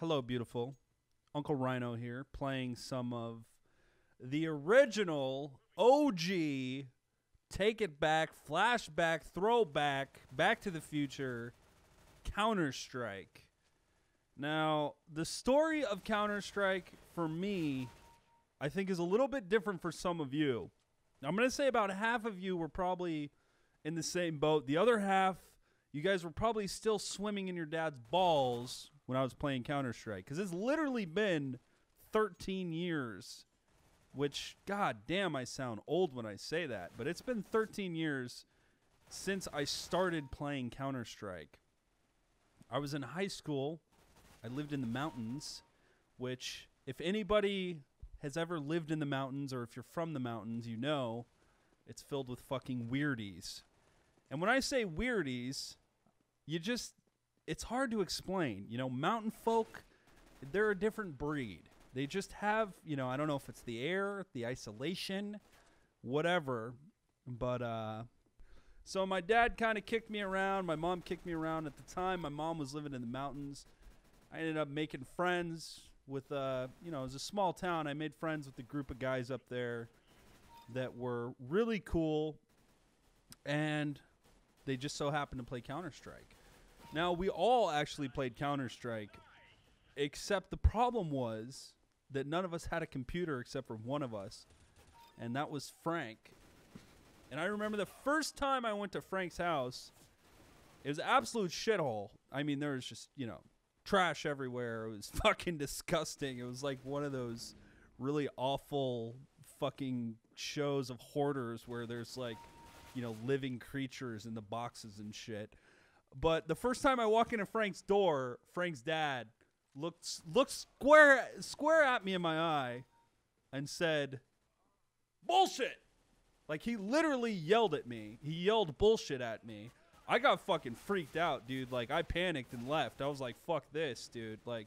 Hello, beautiful. Uncle Rhino here, playing some of the original OG Take It Back, Flashback, Throwback, Back to the Future, Counter-Strike. Now, the story of Counter-Strike, for me, I think is a little bit different for some of you. I'm going to say about half of you were probably in the same boat. The other half, you guys were probably still swimming in your dad's balls when I was playing Counter-Strike. Because it's literally been 13 years. Which, god damn, I sound old when I say that. But it's been 13 years since I started playing Counter-Strike. I was in high school. I lived in the mountains. Which, if anybody has ever lived in the mountains, or if you're from the mountains, you know it's filled with fucking weirdies. And when I say weirdies, it's hard to explain. You know, mountain folk, they're a different breed. They just have, you know, I don't know if it's the air, the isolation, whatever. But, so my dad kind of kicked me around. My mom kicked me around. At the time, my mom was living in the mountains. I ended up making friends with, you know, it was a small town. I made friends with a group of guys up there that were really cool. And they just so happened to play Counter-Strike. Now, we all actually played Counter-Strike, except the problem was that none of us had a computer except for one of us, and that was Frank. And I remember the first time I went to Frank's house, it was an absolute shithole. I mean, there was just, you know, trash everywhere. It was fucking disgusting. It was like one of those really awful fucking shows of hoarders where there's like, you know, living creatures in the boxes and shit. But the first time I walk into Frank's door, Frank's dad looked square at me in my eye and said, "Bullshit!" Like, he literally yelled at me. He yelled bullshit at me. I got fucking freaked out, dude. Like, I panicked and left. I was like, fuck this, dude. Like,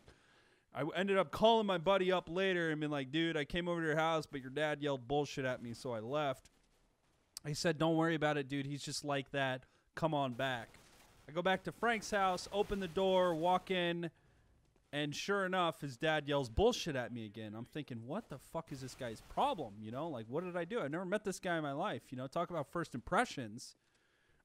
I ended up calling my buddy up later and being like, dude, I came over to your house, but your dad yelled bullshit at me, so I left. He said, don't worry about it, dude. He's just like that. Come on back. I go back to Frank's house, open the door, walk in, and sure enough, his dad yells bullshit at me again. I'm thinking, what the fuck is this guy's problem? You know, like, what did I do? I never met this guy in my life. You know, talk about first impressions.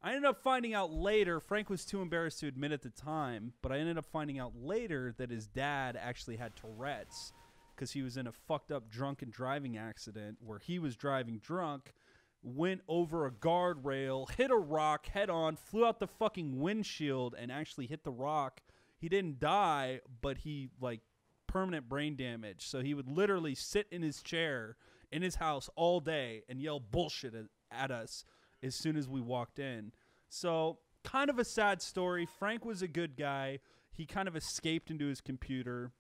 I ended up finding out later, Frank was too embarrassed to admit at the time, but I ended up finding out later that his dad actually had Tourette's because he was in a fucked up drunken driving accident where he was driving drunk, went over a guardrail, hit a rock head on, flew out the fucking windshield, and actually hit the rock. He didn't die, but he, like, permanent brain damage. So he would literally sit in his chair in his house all day and yell bullshit at us as soon as we walked in. So kind of a sad story. Frank was a good guy. He kind of escaped into his computer.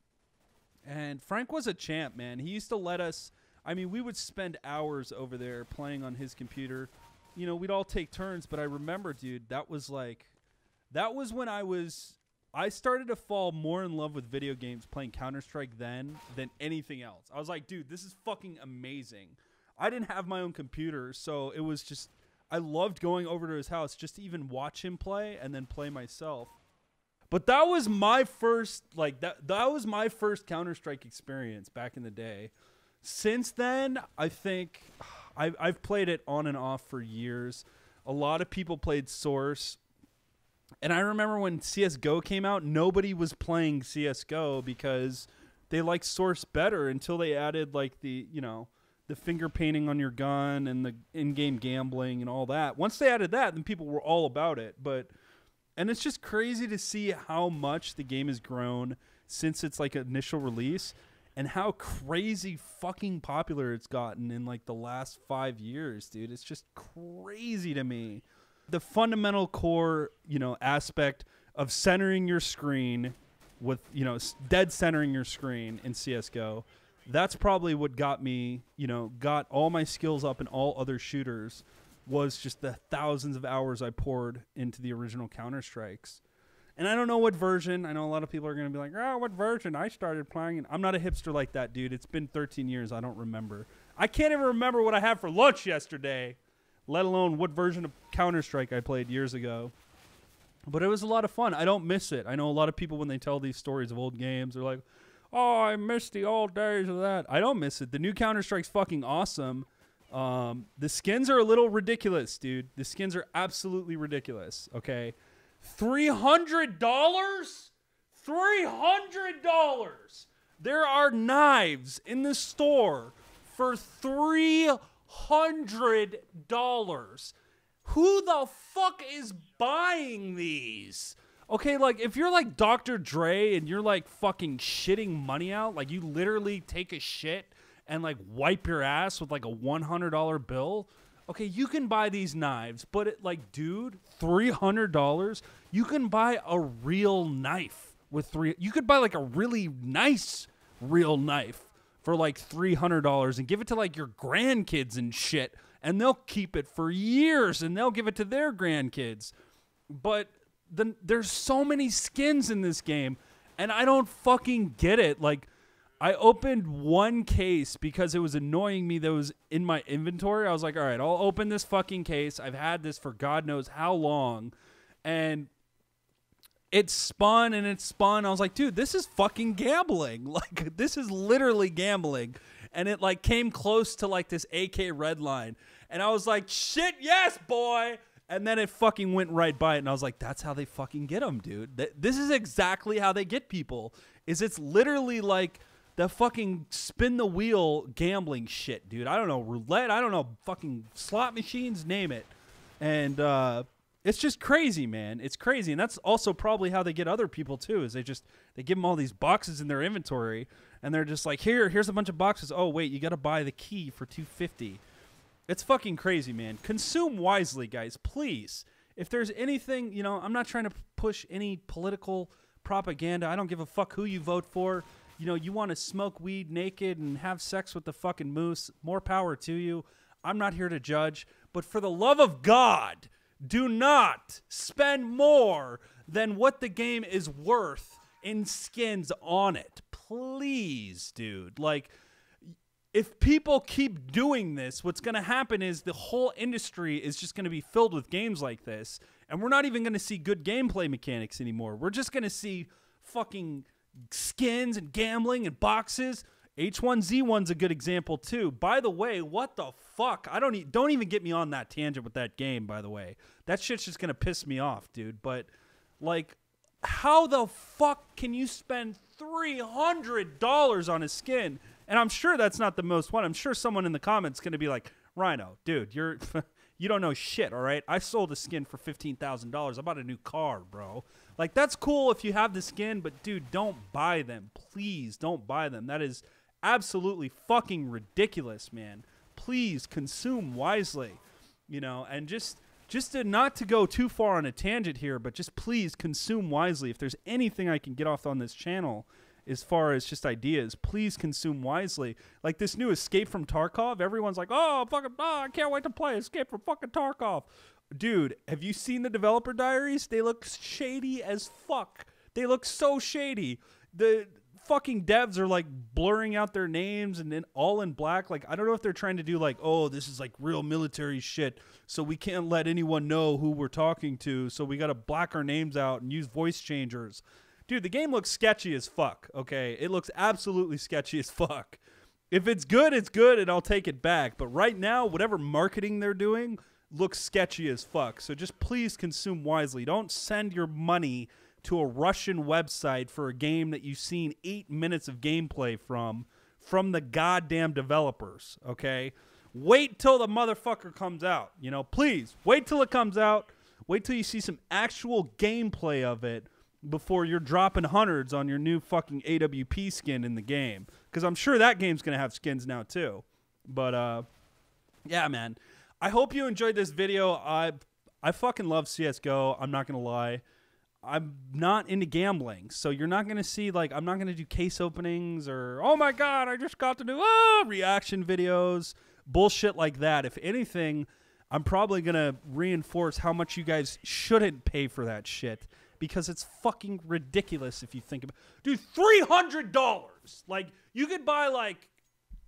And Frank was a champ, man. He used to let us... I mean, we would spend hours over there playing on his computer. You know, we'd all take turns, but I remember, dude, that was when I started to fall more in love with video games playing Counter-Strike then than anything else. I was like, dude, this is fucking amazing. I didn't have my own computer, so it was just, I loved going over to his house just to even watch him play and then play myself. But that was my first, like, that was my first Counter-Strike experience back in the day. Since then, I think I've played it on and off for years. A lot of people played Source. And I remember when CSGO came out, nobody was playing CSGO because they liked Source better until they added, like, the, you know, the finger painting on your gun and the in-game gambling and all that. Once they added that, then people were all about it. And it's just crazy to see how much the game has grown since its, like, initial release. And how crazy fucking popular it's gotten in, like, the last 5 years, dude. It's just crazy to me. The fundamental core, you know, aspect of centering your screen with, you know, dead centering your screen in CSGO, that's probably what got me, you know, got all my skills up in all other shooters, was just the thousands of hours I poured into the original Counter-Strikes. And I don't know what version. I know a lot of people are going to be like, oh, what version? I started playing. And I'm not a hipster like that, dude. It's been 13 years. I don't remember. I can't even remember what I had for lunch yesterday, let alone what version of Counter-Strike I played years ago. But it was a lot of fun. I don't miss it. I know a lot of people, when they tell these stories of old games, they're like, oh, I miss the old days of that. I don't miss it. The new Counter-Strike's fucking awesome. The skins are a little ridiculous, dude. The skins are absolutely ridiculous, okay? $300? $300! There are knives in the store for $300. Who the fuck is buying these? Okay, like, if you're like Dr. Dre and you're like fucking shitting money out, like you literally take a shit and like wipe your ass with like a $100 bill, okay, you can buy these knives, but it, like, dude, $300? You can buy a real knife with you could buy like a really nice real knife for like $300 and give it to like your grandkids and shit, and they'll keep it for years and they'll give it to their grandkids. But there's so many skins in this game, and I don't fucking get it. Like, I opened one case because it was annoying me that was in my inventory. I was like, all right, I'll open this fucking case. I've had this for God knows how long. And it spun and it spun. I was like, dude, this is fucking gambling. Like, this is literally gambling. And it like came close to like this AK red line. And I was like, shit, yes, boy. And then it fucking went right by it. And I was like, that's how they fucking get them, dude. This is exactly how they get people. It's literally like the fucking spin the wheel gambling shit, dude. I don't know, roulette. I don't know, fucking slot machines, name it. And it's just crazy, man. It's crazy. And that's also probably how they get other people too, is they give them all these boxes in their inventory. And they're just like, here's a bunch of boxes. Oh, wait, you got to buy the key for $250. It's fucking crazy, man. Consume wisely, guys, please. If there's anything, you know, I'm not trying to push any political propaganda. I don't give a fuck who you vote for. You know, you want to smoke weed naked and have sex with the fucking moose, more power to you. I'm not here to judge. But for the love of God, do not spend more than what the game is worth in skins on it. Please, dude. Like, if people keep doing this, what's going to happen is the whole industry is just going to be filled with games like this, and we're not even going to see good gameplay mechanics anymore. We're just going to see fucking skins and gambling and boxes. H1Z1's a good example too. By the way, what the fuck? Don't even get me on that tangent with that game, by the way. That shit's just going to piss me off, dude. But like, how the fuck can you spend $300 on a skin? And I'm sure that's not the most one. I'm sure someone in the comments is going to be like, Rhino, dude, you don't know shit, all right? I sold a skin for $15,000. I bought a new car, bro. Like, that's cool if you have the skin, but, dude, don't buy them. Please don't buy them. That is absolutely fucking ridiculous, man. Please consume wisely, you know, and just not to go too far on a tangent here, but just please consume wisely. If there's anything I can get off on this channel as far as just ideas, please consume wisely. Like this new Escape from Tarkov, everyone's like, oh, I can't wait to play Escape from fucking Tarkov. Dude, have you seen the developer diaries? They look shady as fuck. They look so shady. The fucking devs are like blurring out their names and then all in black. Like, I don't know if they're trying to do like, oh, this is like real military shit, so we can't let anyone know who we're talking to, so we got to black our names out and use voice changers. Dude, the game looks sketchy as fuck, okay? It looks absolutely sketchy as fuck. If it's good, and I'll take it back. But right now, whatever marketing they're doing looks sketchy as fuck. So just please consume wisely. Don't send your money to a Russian website for a game that you've seen 8 minutes of gameplay from the goddamn developers, okay? Wait till the motherfucker comes out, you know? Please, wait till it comes out. Wait till you see some actual gameplay of it before you're dropping hundreds on your new fucking AWP skin in the game. Because I'm sure that game's going to have skins now too. But, yeah, man. I hope you enjoyed this video. I fucking love CSGO. I'm not going to lie. I'm not into gambling. So you're not going to see, like, I'm not going to do case openings or, oh my God, I just got to do reaction videos. Bullshit like that. If anything, I'm probably going to reinforce how much you guys shouldn't pay for that shit. Because it's fucking ridiculous if you think about it. Dude, $300! Like, you could buy, like,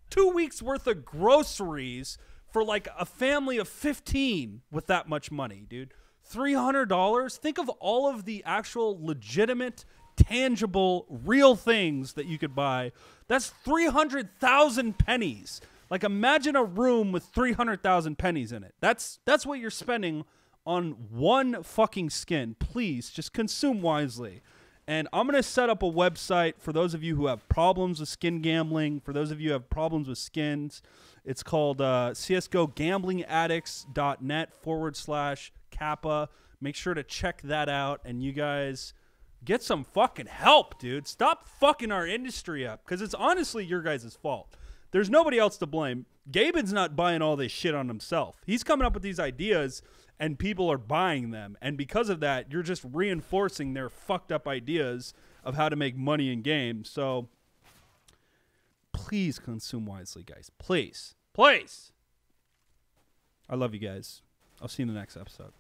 2 weeks' worth of groceries for, like, a family of 15 with that much money, dude. $300? Think of all of the actual legitimate, tangible, real things that you could buy. That's 300,000 pennies. Like, imagine a room with 300,000 pennies in it. That's what you're spending on one fucking skin. Please, just consume wisely. And I'm going to set up a website for those of you who have problems with skin gambling, for those of you who have problems with skins. It's called csgogamblingaddicts.net/Kappa. Make sure to check that out, and you guys get some fucking help, dude. Stop fucking our industry up, because it's honestly your guys' fault. There's nobody else to blame. Gaben's not buying all this shit on himself. He's coming up with these ideas, and people are buying them. And because of that, you're just reinforcing their fucked up ideas of how to make money in games. So please consume wisely, guys. Please. Please. I love you guys. I'll see you in the next episode.